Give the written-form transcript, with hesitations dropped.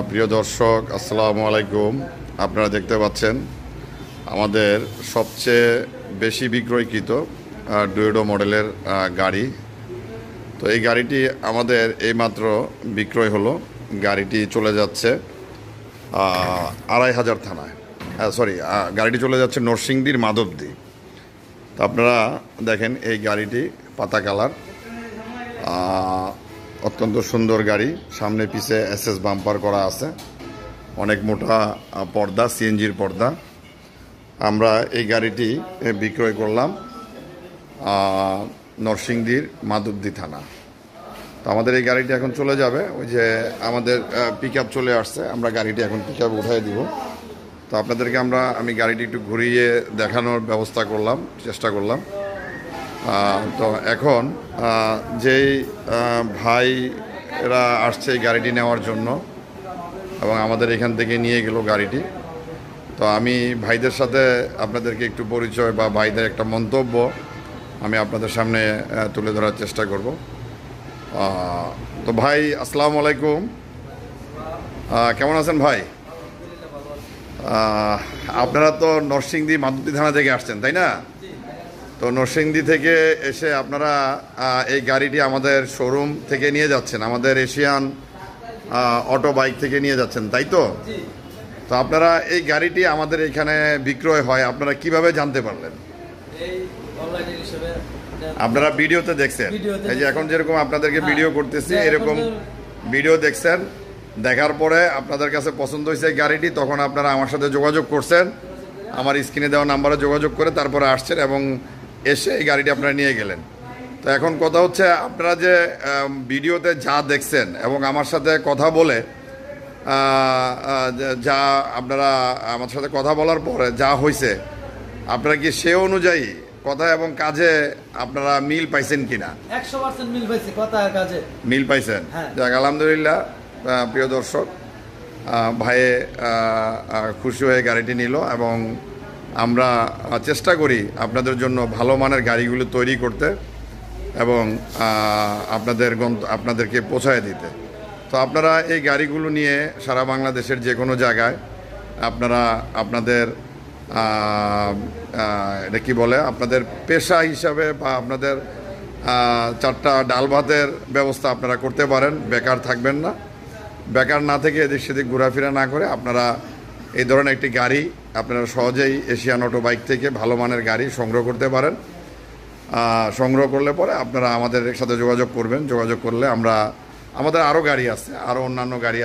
প্রিয় দর্শক, আসসালামু আলাইকুম। আপনারা দেখতে পাচ্ছেন আমাদের সবচেয়ে বেশি বিক্রয়কৃত ডুয়েডো মডেলের গাড়ি। তো এই গাড়িটি আমাদের এইমাত্র বিক্রয় হলো। গাড়িটি চলে যাচ্ছে ২৫০০ থানায়, গাড়িটি চলে যাচ্ছে নরসিংদীর মাধবদী। তো আপনারা দেখেন এই গাড়িটি পাতা কালার, অত্যন্ত সুন্দর গাড়ি। সামনে পিছে এসএস বাম্পার করা আছে, অনেক মোটা পর্দা, সিএনজির পর্দা। আমরা এই গাড়িটি বিক্রয় করলাম নরসিংদীর মাধবদী থানা। তো আমাদের এই গাড়িটি এখন চলে যাবে, ওই যে আমাদের পিকআপ চলে আসছে, আমরা গাড়িটি এখন পিকআপ উঠাই দিব। তো আপনাদেরকে আমি গাড়িটি একটু ঘুরিয়ে দেখানোর ব্যবস্থা করলাম, চেষ্টা করলাম। তো এখন যেই ভাইরা আসছে এই গাড়িটি নেওয়ার জন্য এবং আমাদের এখান থেকে নিয়ে গেল গাড়িটি, তো আমি ভাইদের সাথে আপনাদেরকে একটু পরিচয় বা ভাইদের একটা মন্তব্য আমি আপনাদের সামনে তুলে ধরার চেষ্টা করব। তো ভাই, আসসালামু আলাইকুম, কেমন আছেন ভাই? আপনারা তো নরসিংদী মাধবদী থানা থেকে আসছেন, তাই না? তো নরসিংদী থেকে এসে আপনারা এই গাড়িটি আমাদের শোরুম থেকে নিয়ে যাচ্ছেন, আমাদের এশিয়ান অটো বাইক থেকে নিয়ে যাচ্ছেন, তাই তো? তো আপনারা এই গাড়িটি আমাদের এখানে বিক্রয় হয় আপনারা কিভাবে জানতে পারলেন? আপনারা ভিডিওতে দেখছেন, এই যে এখন যেরকম আপনাদেরকে ভিডিও করতেছি, এরকম ভিডিও দেখছেন, দেখার পরে আপনাদের কাছে পছন্দ হয়েছে এই গাড়িটি, তখন আপনারা আমার সাথে যোগাযোগ করছেন, আমার স্ক্রিনে দেওয়া নাম্বারে যোগাযোগ করে তারপরে আসছেন এবং এসে এই গাড়িটি আপনারা নিয়ে গেলেন। তো এখন কথা হচ্ছে, আপনারা যে ভিডিওতে যা দেখছেন এবং আমার সাথে কথা বলে যা আপনারা আমার সাথে কথা বলার পরে যা হয়েছে, আপনারা কি সে অনুযায়ী কথা এবং কাজে আপনারা মিল পাইছেন কিনা? 100% মিল পাইছি, কথা আর কাজে মিল পাইছেন। যাক, আলহামদুলিল্লাহ। প্রিয় দর্শক, ভাইয়ে খুশি হয়ে গাড়িটি নিল এবং আমরা চেষ্টা করি আপনাদের জন্য ভালো মানের গাড়িগুলো তৈরি করতে এবং আপনাদেরকে পৌঁছায় দিতে। তো আপনারা এই গাড়িগুলো নিয়ে সারা বাংলাদেশের যে কোনো জায়গায় আপনারা আপনাদের এটা কি বলে, আপনাদের পেশা হিসাবে বা আপনাদের চারটা ডাল ভাতের ব্যবস্থা আপনারা করতে পারেন। বেকার থাকবেন না, বেকার না থেকে এদিক সেদিক ঘোরাফেরা না করে আপনারা এই ধরনের একটি গাড়ি আপনারা সহজেই এশিয়ান অটো বাইক থেকে ভালো মানের গাড়ি সংগ্রহ করতে পারেন। সংগ্রহ করলে পরে আপনারা আমাদের সাথে যোগাযোগ করবেন। যোগাযোগ করলে আমাদের আরও গাড়ি আছে, আরও অন্যান্য গাড়ি আছে।